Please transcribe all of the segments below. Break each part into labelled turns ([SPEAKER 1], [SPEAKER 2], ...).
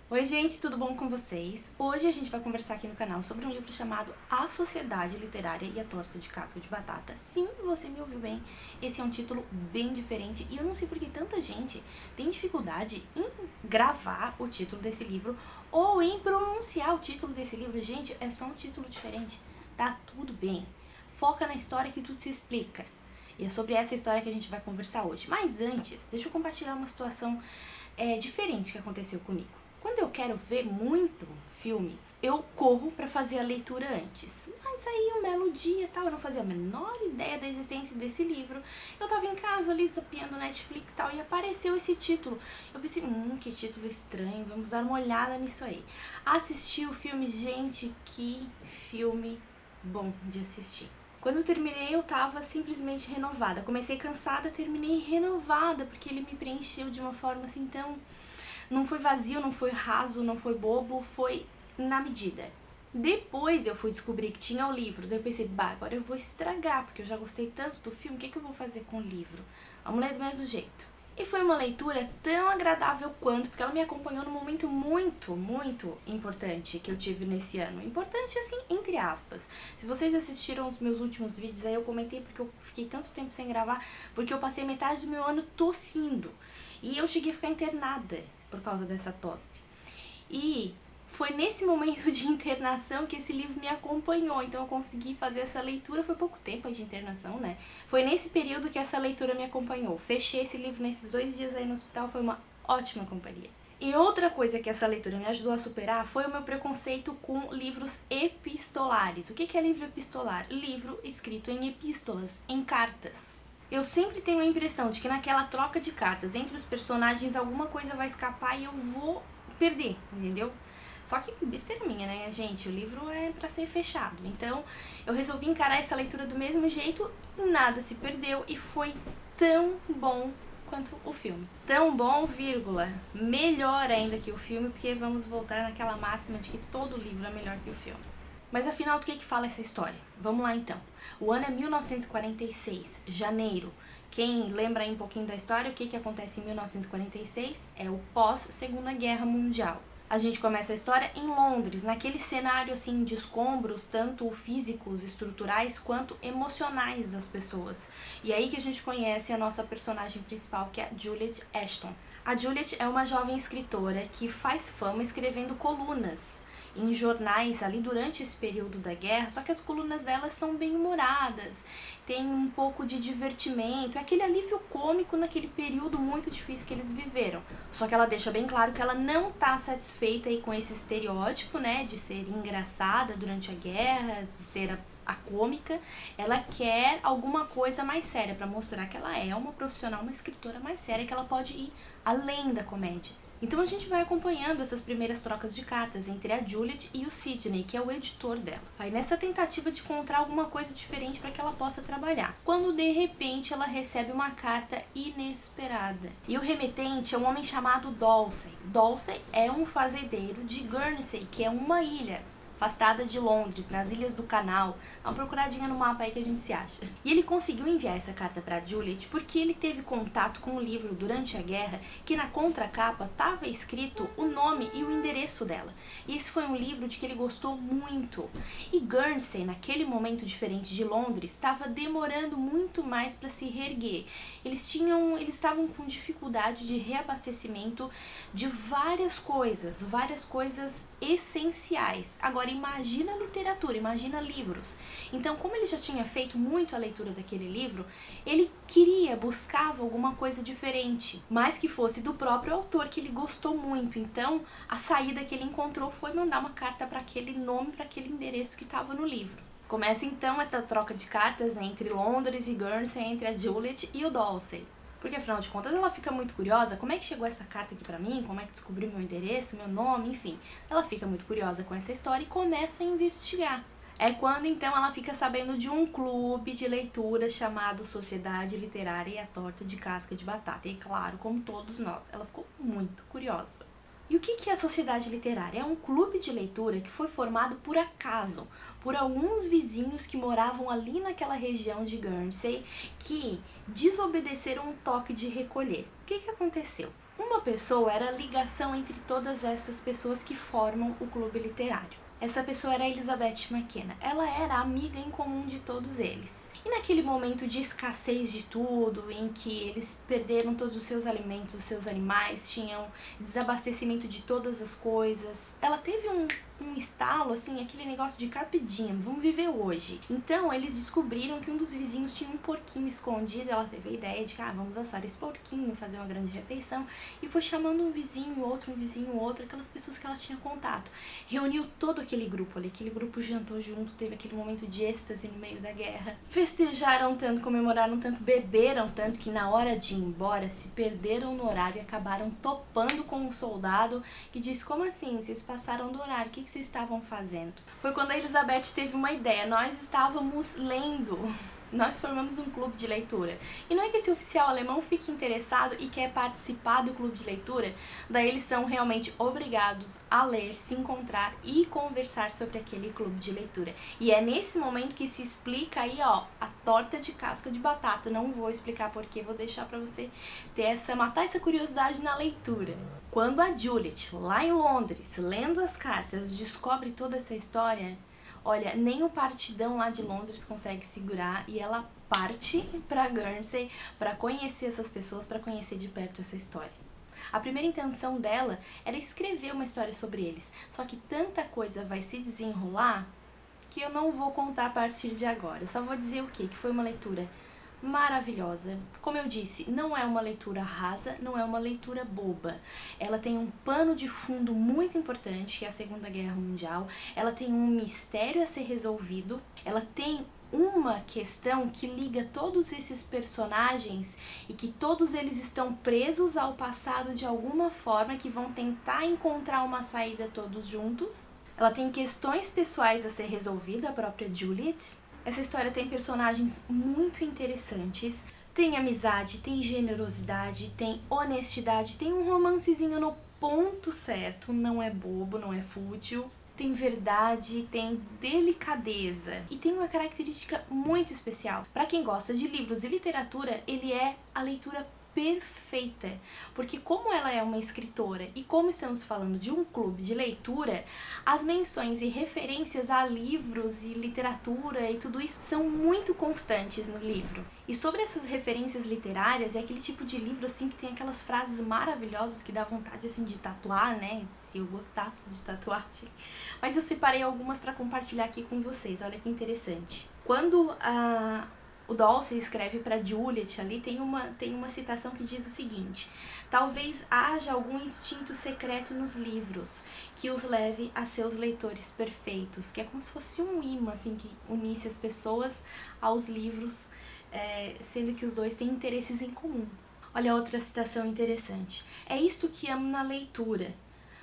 [SPEAKER 1] Oi gente, tudo bom com vocês? Hoje a gente vai conversar aqui no canal sobre um livro chamado A Sociedade Literária e a Torta de Casca de Batata. Sim, você me ouviu bem, esse é um título bem diferente e eu não sei por que tanta gente tem dificuldade em gravar o título desse livro ou em pronunciar o título desse livro. Gente, é só um título diferente, tá tudo bem. Foca na história que tudo se explica. E é sobre essa história que a gente vai conversar hoje. Mas antes, deixa eu compartilhar uma situação diferente que aconteceu comigo. Quando eu quero ver muito um filme, eu corro pra fazer a leitura antes. Mas aí um belo dia, tal, eu não fazia a menor ideia da existência desse livro. Eu tava em casa ali zapeando Netflix, tal, e apareceu esse título. Eu pensei, que título estranho, vamos dar uma olhada nisso aí. Assisti o filme, gente, que filme bom de assistir. Quando eu terminei, eu tava simplesmente renovada. Comecei cansada, terminei renovada, porque ele me preencheu de uma forma assim tão... Não foi vazio, não foi raso, não foi bobo, foi na medida. Depois eu fui descobrir que tinha o livro, daí eu pensei, agora eu vou estragar, porque eu já gostei tanto do filme, o que eu vou fazer com o livro? Vamos ler do mesmo jeito. E foi uma leitura tão agradável quanto, porque ela me acompanhou num momento muito importante que eu tive nesse ano. Importante assim, entre aspas. Se vocês assistiram os meus últimos vídeos, aí eu comentei porque eu fiquei tanto tempo sem gravar, porque eu passei metade do meu ano tossindo. E eu cheguei a ficar internada por causa dessa tosse. E foi nesse momento de internação que esse livro me acompanhou, então eu consegui fazer essa leitura, foi pouco tempo aí de internação, né? Foi nesse período que essa leitura me acompanhou. Fechei esse livro nesses 2 dias aí no hospital, foi uma ótima companhia. E outra coisa que essa leitura me ajudou a superar foi o meu preconceito com livros epistolares. O que é livro epistolar? Livro escrito em epístolas, em cartas. Eu sempre tenho a impressão de que naquela troca de cartas entre os personagens alguma coisa vai escapar e eu vou perder, entendeu? Só que besteira minha, né, gente? O livro é pra ser fechado. Então, eu resolvi encarar essa leitura do mesmo jeito e nada se perdeu e foi tão bom quanto o filme. Tão bom, vírgula, melhor ainda que o filme, porque vamos voltar naquela máxima de que todo livro é melhor que o filme. Mas afinal, do que fala essa história? Vamos lá então. O ano é 1946, janeiro. Quem lembra aí um pouquinho da história, o que acontece em 1946? É o pós-Segunda Guerra Mundial. A gente começa a história em Londres, naquele cenário assim de escombros, tanto físicos, estruturais, quanto emocionais das pessoas. E aí que a gente conhece a nossa personagem principal, que é a Juliet Ashton. A Juliet é uma jovem escritora que faz fama escrevendo colunas em jornais ali durante esse período da guerra, só que as colunas delas são bem humoradas, tem um pouco de divertimento, é aquele alívio cômico naquele período muito difícil que eles viveram. Só que ela deixa bem claro que ela não tá satisfeita aí com esse estereótipo, né, de ser engraçada durante a guerra, de ser a cômica. Ela quer alguma coisa mais séria para mostrar que ela é uma profissional, uma escritora mais séria, que ela pode ir além da comédia. Então a gente vai acompanhando essas primeiras trocas de cartas entre a Juliet e o Sidney, que é o editor dela. Aí nessa tentativa de encontrar alguma coisa diferente para que ela possa trabalhar. Quando de repente ela recebe uma carta inesperada. E o remetente é um homem chamado Dawsey. Dawsey é um fazendeiro de Guernsey, que é uma ilha afastada de Londres, nas Ilhas do Canal. Dá uma procuradinha no mapa aí que a gente se acha. E ele conseguiu enviar essa carta para Juliet porque ele teve contato com o livro durante a guerra, que na contracapa estava escrito o nome e o endereço dela. E esse foi um livro de que ele gostou muito. E Guernsey, naquele momento diferente de Londres, estava demorando muito mais para se reerguer. Eles estavam com dificuldade de reabastecimento de várias coisas essenciais. Agora imagina literatura, imagina livros. Então, como ele já tinha feito muito a leitura daquele livro, ele buscava alguma coisa diferente, mas que fosse do próprio autor, que ele gostou muito. Então, a saída que ele encontrou foi mandar uma carta para aquele nome, para aquele endereço que estava no livro. Começa então essa troca de cartas entre Londres e Guernsey, entre a Juliet e o Dawsey. Porque afinal de contas ela fica muito curiosa, como é que chegou essa carta aqui pra mim, como é que descobriu meu endereço, meu nome, enfim. Ela fica muito curiosa com essa história e começa a investigar. É quando então ela fica sabendo de um clube de leitura chamado Sociedade Literária e a Torta de Casca de Batata. E claro, como todos nós, ela ficou muito curiosa. E o que é a Sociedade Literária? É um clube de leitura que foi formado por acaso, por alguns vizinhos que moravam ali naquela região de Guernsey, que desobedeceram um toque de recolher. O que aconteceu? Uma pessoa era a ligação entre todas essas pessoas que formam o clube literário. Essa pessoa era a Elizabeth McKenna. Ela era a amiga em comum de todos eles. E naquele momento de escassez de tudo, em que eles perderam todos os seus alimentos, os seus animais, tinham desabastecimento de todas as coisas, ela teve um estalo, assim, aquele negócio de carpe diem, vamos viver hoje. Então eles descobriram que um dos vizinhos tinha um porquinho escondido. Ela teve a ideia de que, vamos assar esse porquinho, fazer uma grande refeição, e foi chamando um vizinho, outro, aquelas pessoas que ela tinha contato. Reuniu todo aquele grupo ali, aquele grupo jantou junto, teve aquele momento de êxtase no meio da guerra. Festejaram tanto, comemoraram tanto, beberam tanto, que na hora de ir embora se perderam no horário e acabaram topando com um soldado que disse: como assim? Vocês passaram do horário, o que vocês estavam fazendo? Foi quando a Elizabeth teve uma ideia. Nós estávamos lendo. Nós formamos um clube de leitura. E não é que esse oficial alemão fique interessado e quer participar do clube de leitura, daí eles são realmente obrigados a ler, se encontrar e conversar sobre aquele clube de leitura. E é nesse momento que se explica aí, a torta de casca de batata. Não vou explicar porquê, vou deixar pra você matar essa curiosidade na leitura. Quando a Juliet, lá em Londres, lendo as cartas, descobre toda essa história, olha, nem o partidão lá de Londres consegue segurar, e ela parte pra Guernsey pra conhecer essas pessoas, pra conhecer de perto essa história. A primeira intenção dela era escrever uma história sobre eles, só que tanta coisa vai se desenrolar que eu não vou contar a partir de agora. Eu só vou dizer o quê? Que foi uma leitura maravilhosa. Como eu disse, não é uma leitura rasa, não é uma leitura boba. Ela tem um pano de fundo muito importante, que é a Segunda Guerra Mundial. Ela tem um mistério a ser resolvido. Ela tem uma questão que liga todos esses personagens e que todos eles estão presos ao passado de alguma forma, que vão tentar encontrar uma saída todos juntos. Ela tem questões pessoais a ser resolvida, a própria Juliet. Essa história tem personagens muito interessantes, tem amizade, tem generosidade, tem honestidade, tem um romancezinho no ponto certo, não é bobo, não é fútil, tem verdade, tem delicadeza e tem uma característica muito especial. Para quem gosta de livros e literatura, ele é a leitura perfeita, porque como ela é uma escritora e como estamos falando de um clube de leitura, as menções e referências a livros e literatura e tudo isso são muito constantes no livro. E sobre essas referências literárias, é aquele tipo de livro assim que tem aquelas frases maravilhosas que dá vontade assim de tatuar, né? Se eu gostasse de tatuagem. Mas eu separei algumas para compartilhar aqui com vocês. Olha que interessante. Quando o Darcy escreve para Juliet ali, tem uma citação que diz o seguinte: talvez haja algum instinto secreto nos livros que os leve a seus leitores perfeitos, que é como se fosse um imã assim, que unisse as pessoas aos livros, sendo que os dois têm interesses em comum. Olha outra citação interessante: é isto que amo na leitura.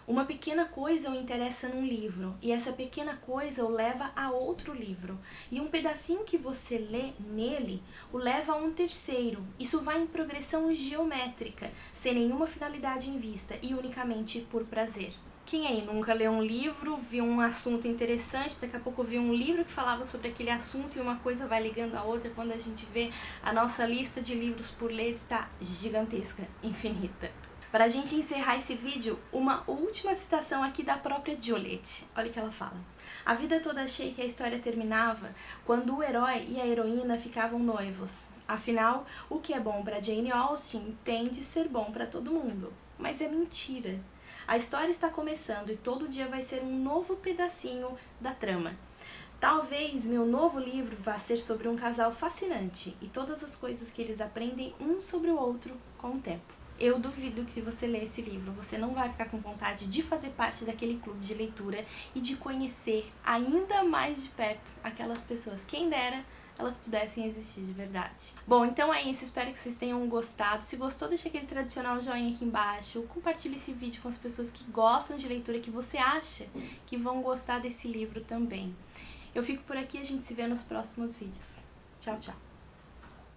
[SPEAKER 1] Uma pequena coisa o interessa num livro, e essa pequena coisa o leva a outro livro. E um pedacinho que você lê nele o leva a um terceiro. Isso vai em progressão geométrica, sem nenhuma finalidade em vista e unicamente por prazer. Quem aí nunca leu um livro, viu um assunto interessante, daqui a pouco viu um livro que falava sobre aquele assunto e uma coisa vai ligando a outra, quando a gente vê a nossa lista de livros por ler está gigantesca, infinita. Para a gente encerrar esse vídeo, uma última citação aqui da própria Juliet. Olha o que ela fala: a vida toda achei que a história terminava quando o herói e a heroína ficavam noivos. Afinal, o que é bom para Jane Austen tem de ser bom para todo mundo. Mas é mentira. A história está começando e todo dia vai ser um novo pedacinho da trama. Talvez meu novo livro vá ser sobre um casal fascinante e todas as coisas que eles aprendem um sobre o outro com o tempo. Eu duvido que se você ler esse livro, você não vai ficar com vontade de fazer parte daquele clube de leitura e de conhecer ainda mais de perto aquelas pessoas. Quem dera elas pudessem existir de verdade. Bom, então é isso, espero que vocês tenham gostado. Se gostou, deixa aquele tradicional joinha aqui embaixo, compartilhe esse vídeo com as pessoas que gostam de leitura, que você acha que vão gostar desse livro também. Eu fico por aqui, a gente se vê nos próximos vídeos. Tchau, tchau!